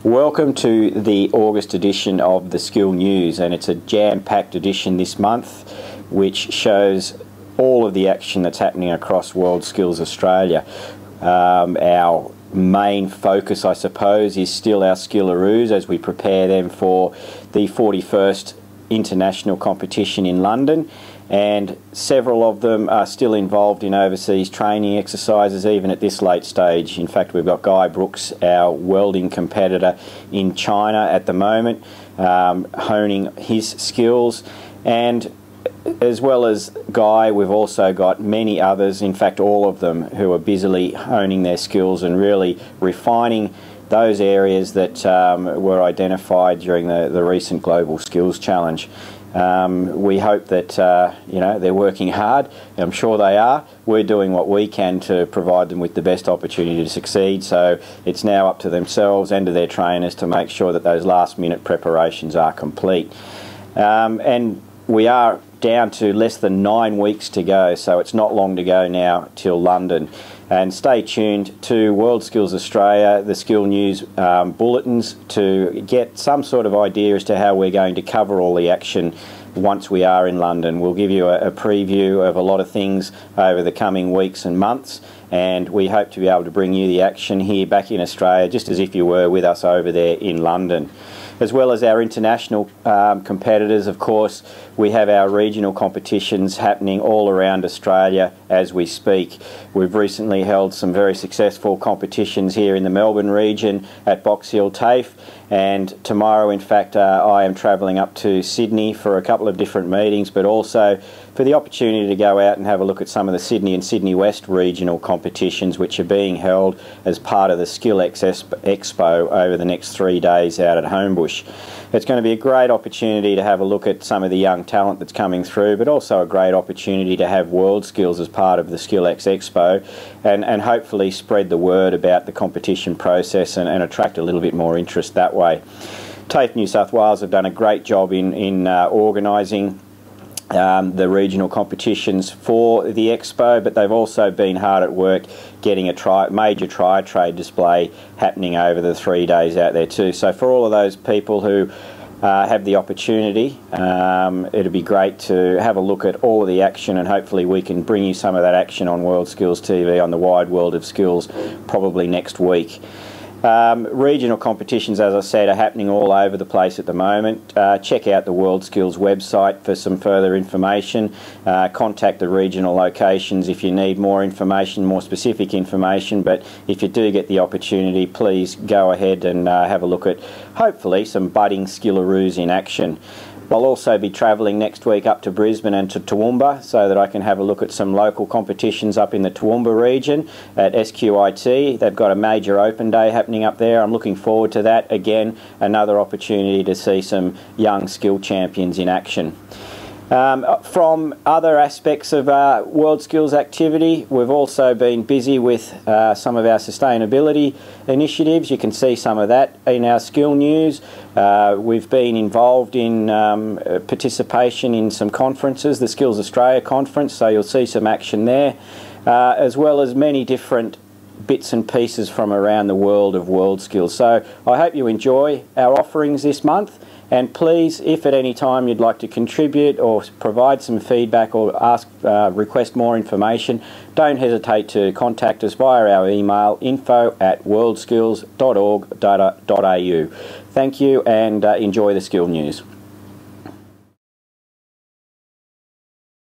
Welcome to the August edition of the Skill News, and it's a jam-packed edition this month which shows all of the action that's happening across WorldSkills Australia. Our main focus, I suppose, is still our skilleroos as we prepare them for the 41st international competition in London, and several of them are still involved in overseas training exercises even at this late stage. In fact, we've got Guy Brooks, our welding competitor in China at the moment, honing his skills, and as well as Guy, we've also got many others, in fact all of them, who are busily honing their skills and really refining those areas that were identified during the recent Global Skills Challenge. We hope that you know, they're working hard. I'm sure they are. We're doing what we can to provide them with the best opportunity to succeed, so it's now up to themselves and to their trainers to make sure that those last minute preparations are complete. And we are down to less than 9 weeks to go, so it's not long to go now till London. And stay tuned to WorldSkills Australia, the Skill News bulletins, to get some sort of idea as to how we're going to cover all the action once we are in London. We'll give you a preview of a lot of things over the coming weeks and months, and we hope to be able to bring you the action here back in Australia just as if you were with us over there in London. As well as our international competitors, of course, we have our regional competitions happening all around Australia as we speak. We've recently held some very successful competitions here in the Melbourne region at Box Hill TAFE, and tomorrow, in fact, I am travelling up to Sydney for a couple of different meetings, but also for the opportunity to go out and have a look at some of the Sydney and Sydney West regional competitions which are being held as part of the SkillX Expo over the next 3 days out at Homebush. It's going to be a great opportunity to have a look at some of the young talent that's coming through, but also a great opportunity to have WorldSkills as part of the SkillX Expo and hopefully spread the word about the competition process and attract a little bit more interest that way. TAFE New South Wales have done a great job in organising the regional competitions for the Expo, but they've also been hard at work getting a major tri-trade display happening over the 3 days out there too. So for all of those people who have the opportunity, it'd be great to have a look at all of the action, and hopefully we can bring you some of that action on WorldSkills TV on the wide world of skills probably next week. Regional competitions, as I said, are happening all over the place at the moment. Check out the WorldSkills website for some further information. Contact the regional locations if you need more information, more specific information, but if you do get the opportunity, please go ahead and have a look at hopefully some budding skilleroos in action. I'll also be travelling next week up to Brisbane and to Toowoomba so that I can have a look at some local competitions up in the Toowoomba region at SQIT. They've got a major open day happening up there. I'm looking forward to that. Again, another opportunity to see some young skill champions in action. From other aspects of WorldSkills activity, we've also been busy with some of our sustainability initiatives. You can see some of that in our Skill News. We've been involved in participation in some conferences, the Skills Australia conference, so you'll see some action there, as well as many different bits and pieces from around the world of WorldSkills. So I hope you enjoy our offerings this month. And please, if at any time you'd like to contribute or provide some feedback or request more information, don't hesitate to contact us via our email info@worldskills.org.au. Thank you, and enjoy the Skill News.